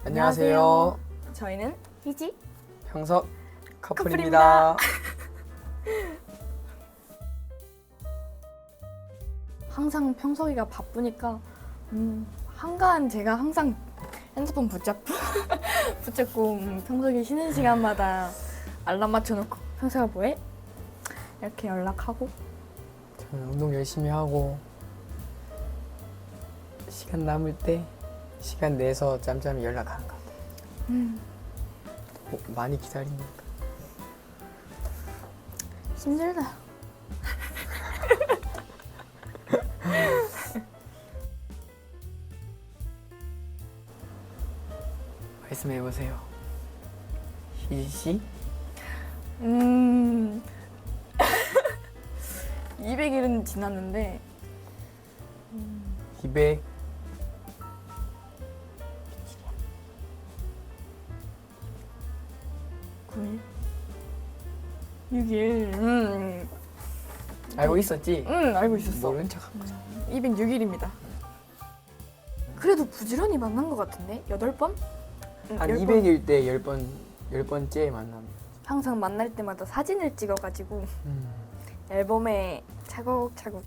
안녕하세요. 저희는 희지 형석 커플입니다. 항상 평소이가 바쁘니까 한가한 제가 항상 핸드폰 붙잡고 평소이 쉬는 시간마다 알람 맞춰놓고 평소가 뭐해? 이렇게 연락하고 저는 운동 열심히 하고 시간 남을 때 시간 내서 짬짬이 연락하는 것 같아요. 많이 기다리니까. 힘들다. 말씀해 보세요. 희지 씨? 200일은 지났는데 200 9일 6일 알고 있었지? 알고 있었어. 모른 척한 거죠. 206일입니다. 그래도 부지런히 만난 것 같은데? 8번? 한 200일 때 10번째 만남. 항상 만날 때마다 사진을 찍어가지고 앨범에 차곡차곡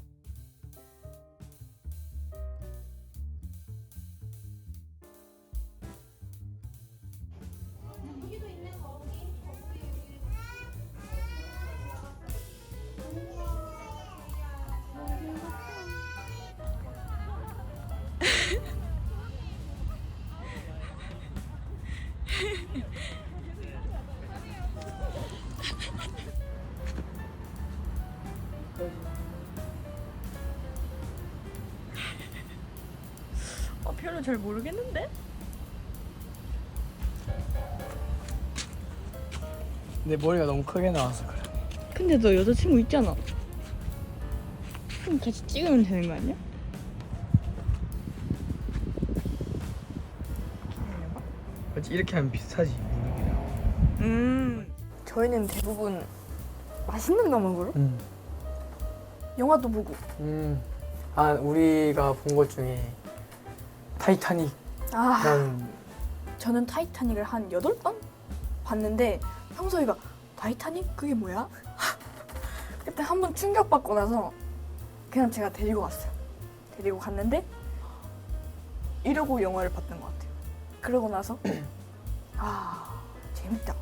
별로 잘 모르겠는데? 내 머리가 너무 크게 나와서 그래. 근데 너 여자친구 있잖아. 그럼 같이 찍으면 되는 거 아니야? 맞지? 이렇게 하면 비슷하지. 저희는 대부분 맛있는 거 먹으러? 영화도 보고. 아, 우리가 본 것 중에 타이타닉. 저는 타이타닉을 한 8번 봤는데 평소이가 타이타닉? 그게 뭐야? 그때 한 번 충격받고 나서 그냥 제가 데리고 갔어요. 데리고 갔는데 이러고 영화를 봤던 것 같아요. 그러고 나서 재밌다.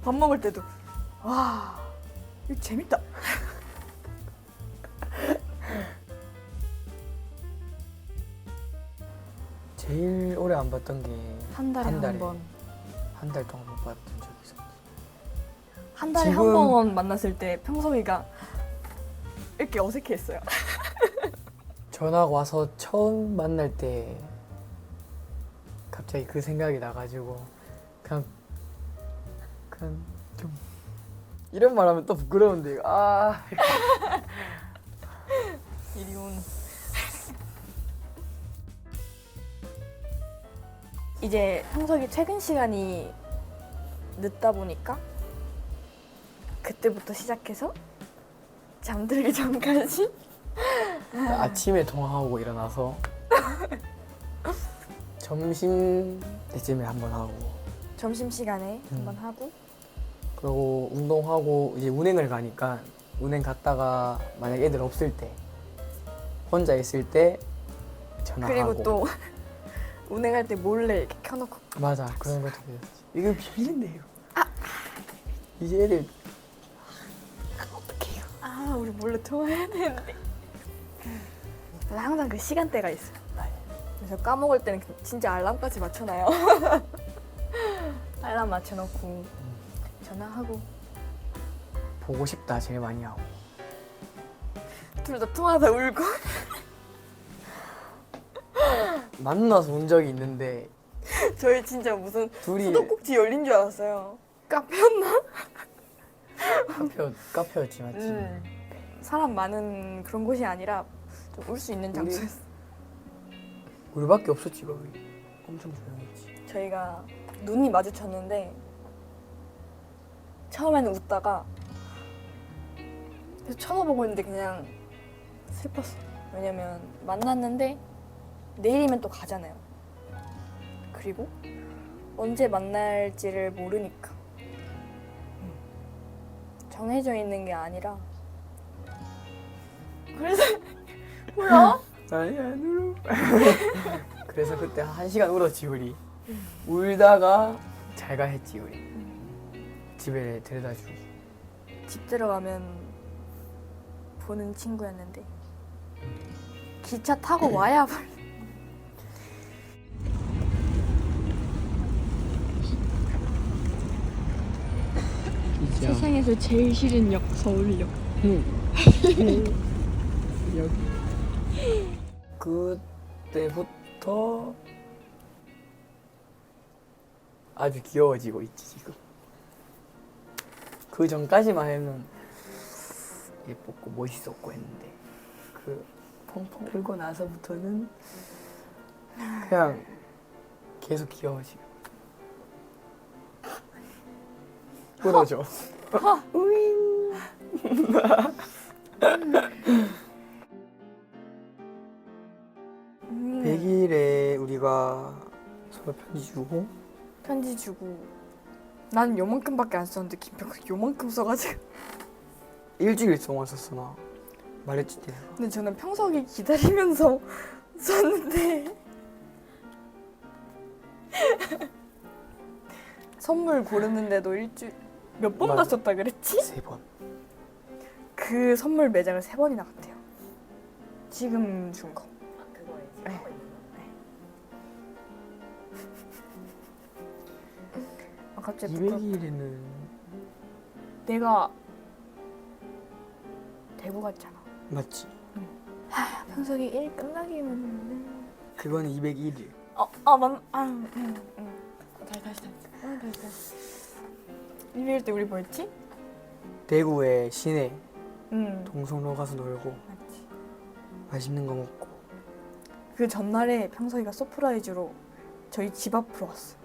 밥 먹을 때도 와 이거 재밌다. 제일 오래 안 봤던 게 한 달에 한 번. 한 달 동안 못 봤던 적이 있었어. 한 달에 한 번 만났을 때 평소이가 이렇게 어색해했어요. 전학 와서 처음 만날 때 갑자기 그 생각이 나가지고 그냥 좀 이런 말하면 또 부끄러운데 이리 온. 이제 형석이 퇴근 시간이 늦다 보니까 그때부터 시작해서 잠들기 전까지 아침에 통화하고 일어나서 점심 때쯤에 한번 하고 점심시간에 한번 하고 그리고 운동하고 이제 운행을 가니까 운행 갔다가 만약 애들 없을 때 혼자 있을 때 전화하고 그리고 또 운행할 때 몰래 이렇게 켜놓고 맞아 그런 것도 있었지. 이거 비밀인데 이거 이제 애들 어떡해요. 우리 몰래 통화해야 되는데 항상 그 시간대가 있어요. 그래서 까먹을 때는 진짜 알람까지 맞춰놔요. 알람 맞춰놓고 전화하고 보고 싶다 제일 많이 하고 둘 다 통화하다 울고 만나서 운 적이 있는데 저희 진짜 무슨 둘이 수도꼭지 열린 줄 알았어요. 카페였나? 카페였지 맞지? 사람 많은 그런 곳이 아니라 좀 울 수 있는 장소였어. 우리밖에 없었지 거기. 엄청 조용했지. 저희가 눈이 마주쳤는데 처음에는 웃다가 계속 쳐다보고 있는데 그냥 슬펐어. 왜냐면 만났는데 내일이면 또 가잖아요. 그리고 언제 만날지를 모르니까 정해져 있는 게 아니라 그래서 뭐야? 아니 안 울어. 그래서 그때 1시간 울었지 우리. 울다가 잘 가 했지 우리. 집에 데려다 주고. 집 들어가면 보는 친구였는데 기차 타고 와야 세상에서 제일 싫은 역 서울역. 여기. 그때부터 아주 귀여워지고 있지 지금. 그 전까지만 해는 예뻤고 멋있었고 했는데 그 펑펑 울고 나서부터는 그냥 계속 귀여워지고. 끊어져. 우잉. 100일에 우리가 서로 편지 주고 나는 요만큼밖에 안 썼는데 김평수 요만큼 써가지고. 일주일 동안 썼어 나. 말했지 내가. 근데 저는 평석이 기다리면서 썼는데 선물 고르는데도 일주일 몇 번 맞아. 갔었다 그랬지? 3번. 그 선물 매장을 3번이나 갔대요. 지금 준 거. 그거에 지금 네. 하고 있는 거. 갑자기 부끄럽다. 200일에는 내가 대구 갔잖아. 맞지? 평석이 일 끝나기만. 그거는 201일. 다시. 일요일 때 우리 뭐 했지? 대구의 시내 응. 동성로 가서 놀고 맞지. 맛있는 거 먹고. 그 전날에 평석이가 서프라이즈로 저희 집 앞으로 왔어.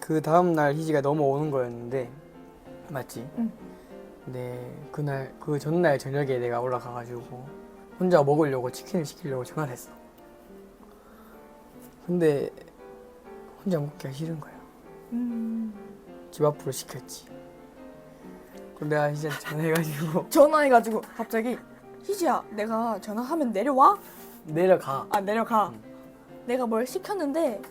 그 다음날 희지가 넘어오는 거였는데 맞지? 응. 근데 그날 그 전날 저녁에 내가 올라가가지고 혼자 먹으려고 치킨을 시키려고 전화를 했어. 근데 혼자 먹기가 싫은 거야. 집 앞으로 시켰지. 그럼 내가 희지한테 전화해가지고 전화해가지고 갑자기 희지야 내가 전화하면 내려와? 내려가. 내려가. 응. 내가 뭘 시켰는데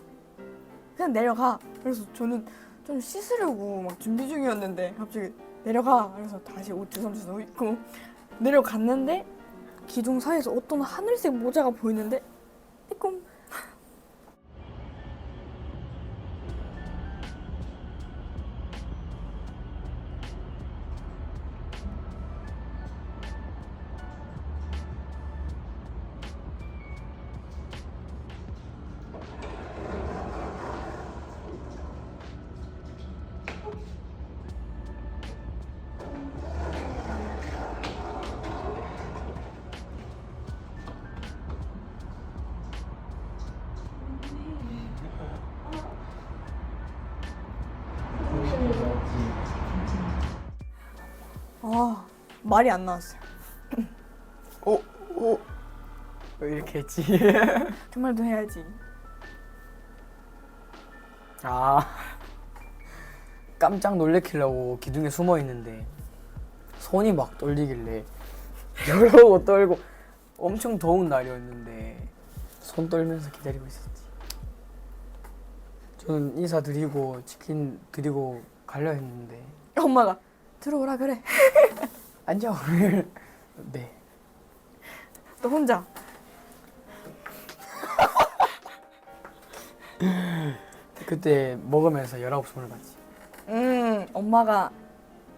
그냥 내려가. 그래서 저는 좀 씻으려고 막 준비 중이었는데 갑자기 내려가. 그래서 다시 옷 주섬주섬 입고 내려갔는데 기둥 사이에서 어떤 하늘색 모자가 보이는데 빼꼼. 말이 안 나왔어요. 오 이렇게 했지. 정말도 해야지. 아 깜짝 놀래키려고 기둥에 숨어 있는데 손이 막 떨리길래 이러고 떨고. 엄청 더운 날이었는데 손 떨면서 기다리고 있었지. 저는 인사 드리고 치킨 드리고 가려 했는데 엄마가 들어오라 그래. 앉아. 네. 또 혼자. 그때 먹으면서 19숨을 봤지. 엄마가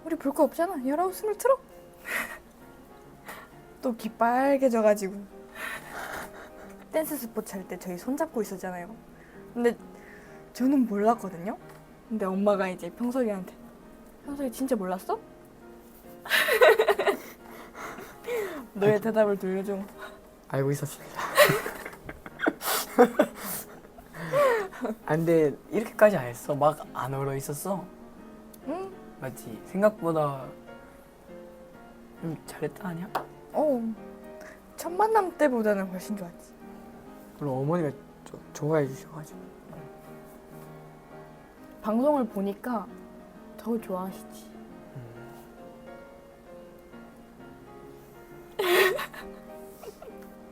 우리 볼 거 없잖아. 19숨을 틀어. 또 귀 빨개져가지고 댄스 스포츠 할 때 저희 손잡고 있었잖아요. 근데 저는 몰랐거든요. 근데 엄마가 이제 평석이한테 평석이 진짜 몰랐어? 너의 대답을 들려줘. 알고 있었습니다. 근데 이렇게까지 안 했어. 막 안 얼어 있었어. 응? 맞지? 생각보다 좀 잘했다 아니야? 첫 만남 때보다는 훨씬 좋았지. 물론 어머니가 좋아해 주셔가지고. 방송을 보니까 더 좋아하시지.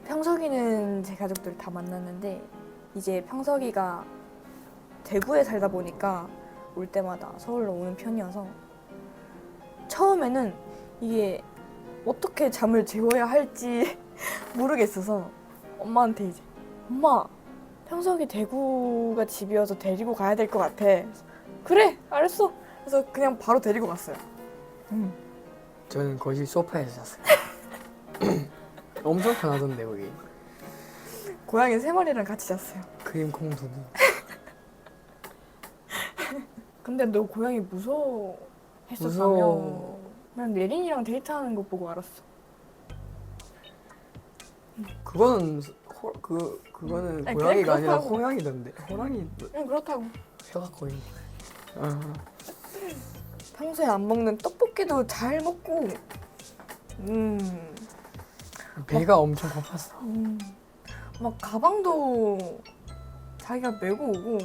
평석이는 제 가족들 다 만났는데 이제 평석이가 대구에 살다 보니까 올 때마다 서울로 오는 편이어서 처음에는 이게 어떻게 잠을 재워야 할지 모르겠어서 엄마한테 이제 엄마 평석이 대구가 집이어서 데리고 가야 될 것 같아. 그래 알았어. 그래서 그냥 바로 데리고 갔어요. 저는 거실 소파에서 잤어요. 엄청 편하던데 거기. 고양이 3마리랑 같이 잤어요. 크림 콩두부. 근데 너 고양이 무서워했었다며. 난 예린이랑 데이트하는 거 보고 알았어. 그거는 그거는 아니, 고양이가 그냥 아니라 그렇다고. 호랑이던데. 호랑이 그냥 그렇다고. 혀가 거의. 아, 평소에 안 먹는 떡볶이도 잘 먹고 배가 엄청 고팠어. 막 가방도 자기가 메고 오고.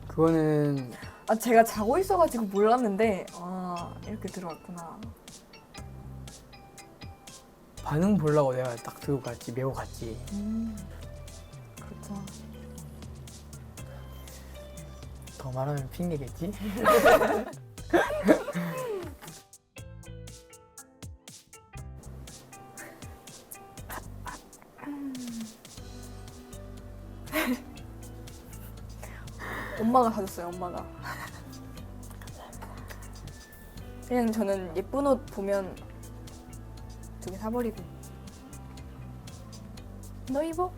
그거는 아 제가 자고 있어가지고 몰랐는데 아 이렇게 들어왔구나. 반응 보려고 내가 딱 들고 갔지, 메고 갔지. 그렇죠. 더 말하면 핑계겠지? 엄마가 사줬어요. 엄마가. 그냥 저는 예쁜 옷 보면 2개 사버리고. 너 입어?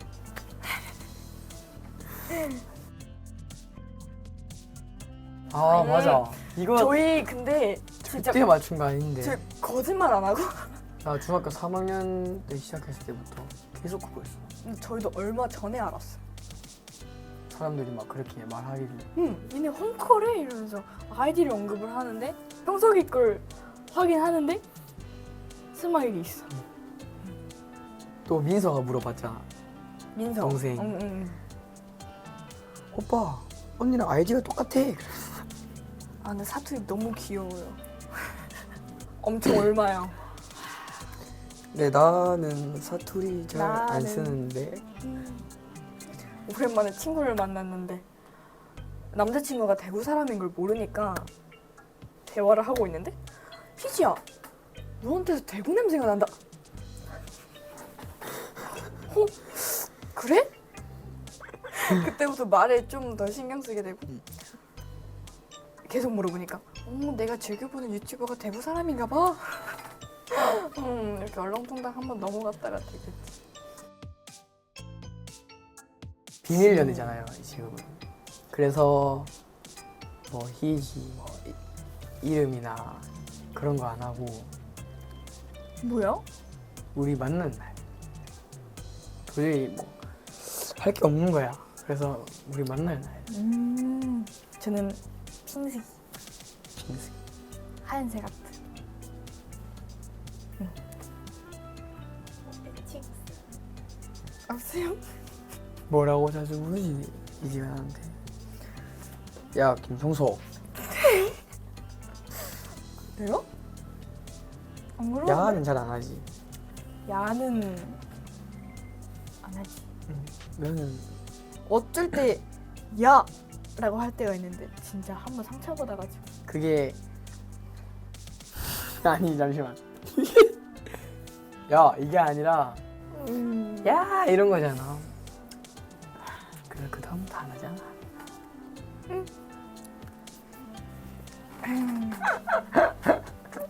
아 아니, 맞아. 이거 저희 근데 진짜 그때 맞춘 거 아닌데. 저 거짓말 안 하고 나 중학교 3학년 때 시작했을 때부터 계속 그거 했어. 저희도 얼마 전에 알았어요. 사람들이 막 그렇게 말하길래. 얘네 홈커래 이러면서 아이디를 언급을 하는데 평석이 걸 확인하는데 스마일이 있어. 또 민서가 물어봤잖아. 민서 동생. 응. 오빠 언니랑 아이디가 똑같아. 아 근데 사투리 너무 귀여워요. 엄청 얼마야. 네 나는 사투리 잘 안 나는- 쓰는데. 오랜만에 친구를 만났는데 남자친구가 대구 사람인 걸 모르니까 대화를 하고 있는데 희지야 너한테서 대구 냄새가 난다. 그래? 그때부터 말에 좀 더 신경 쓰게 되고 계속 물어보니까 내가 즐겨보는 유튜버가 대구 사람인가 봐. 이렇게 얼렁뚱땅 한번 넘어갔다가 되게 비밀 연애잖아요 지금은. 그래서 뭐 희지 뭐 이름이나 그런 거 안 하고 뭐야? 우리 만난 날 도저히 뭐 할 게 없는 거야. 그래서 우리 만날 날 저는 핑색 핑스. 하얀색 아트. 없어요? 뭐라고 자주 부르지 이지가 나한테. 야 김성석. 그래요? 안 그러는데? 야는 잘 안 하지. 야는 안 하지. 너는 어쩔 때 야라고 할 때가 있는데 진짜 한번 상처받아가지고. 그게 아니 잠시만. 야 이게 아니라 야 이런 거잖아. 그래 그 다음부터 안 하잖아.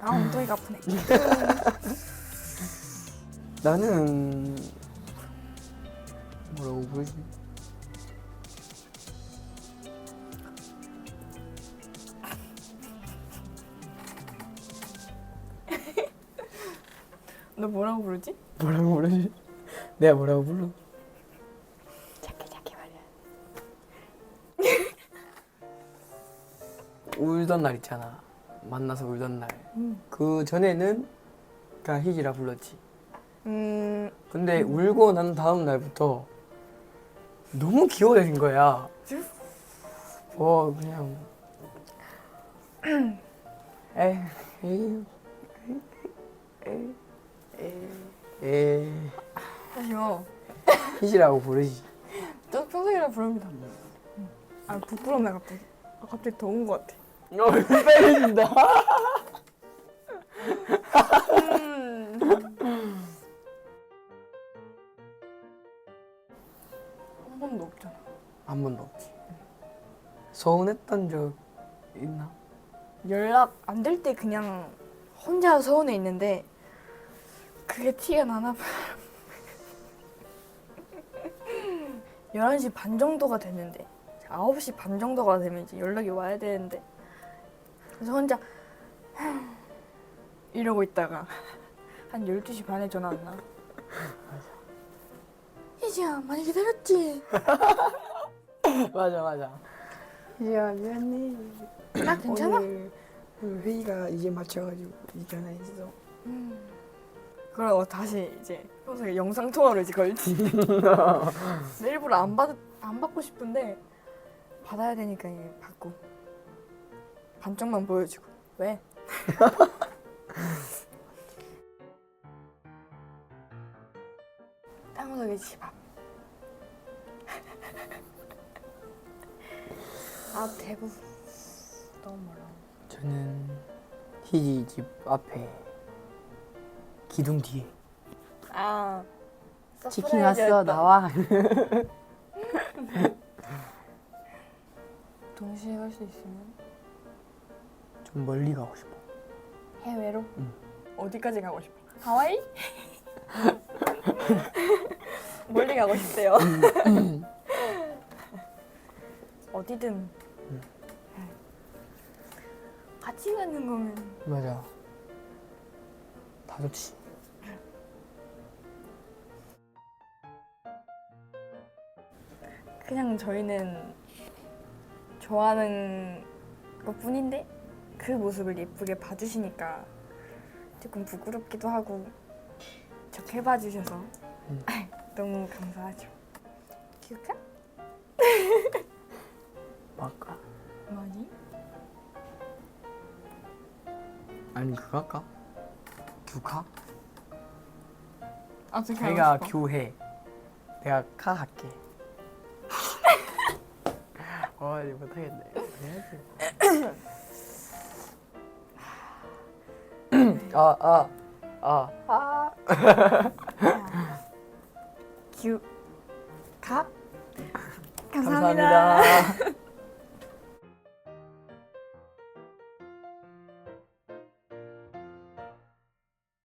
아 엉덩이가 아프네. 나는 뭐라고 부르지? 너 뭐라고 부르지? 뭐라고 부르지? 내가 뭐라고 불러? 작게 말이야. 울던 날 있잖아. 만나서 울던 날. 그 전에는 그냥 희지라 불렀지. 근데 울고 난 다음 날부터 너무 귀여워진 거야. 그냥 에이 하시오. 희시라고 부르지. 저 평소이라 부릅니다. 아 부끄럽네 갑자기. 갑자기 더운 것 같아. 빨개진다. 한 번도 없잖아. 한 번도 없지. 서운했던 적 있나? 연락 안 될 때 그냥 혼자 서운해 있는데 그게 티가 나나 봐. 11시 반 정도가 됐는데 9시 반 정도가 되면 이제 연락이 와야 되는데 그래서 혼자 이러고 있다가 한 12시 반에 전화 왔나? 희지야 많이 기다렸지? 맞아. 희지야 미안해. 나 괜찮아? 오늘 회의가 이제 맞춰가지고 이 전화했어. 그러고 다시 이제 평소에 영상 통화로 이제 걸지. 내 일부러 안 받고 싶은데 받아야 되니까 이게 받고 반쪽만 보여주고 왜? 땅속의 집 앞. 아 대구 너무 멀어. 저는 희지 집 앞에 기둥 뒤에 아 치킨 왔어 나와. 동시에 갈 수 있으면 좀 멀리 가고 싶어. 해외로? 응. 어디까지 가고 싶어? 하와이? 멀리 가고 싶대요. 어디든 같이 가는 거면 맞아. 다 좋지. 그냥 저희는 좋아하는 것뿐인데 그 모습을 예쁘게 봐주시니까 조금 부끄럽기도 하고 좋게 봐주셔서 너무 감사하죠. 기억해? 뭘까? 뭐니? 아니 그거 할까? 규카? 어떻게 내가 하고 싶어? 규해. 내가 카 할게. 이제 못하겠네. 해야지. 규 가? 감사합니다.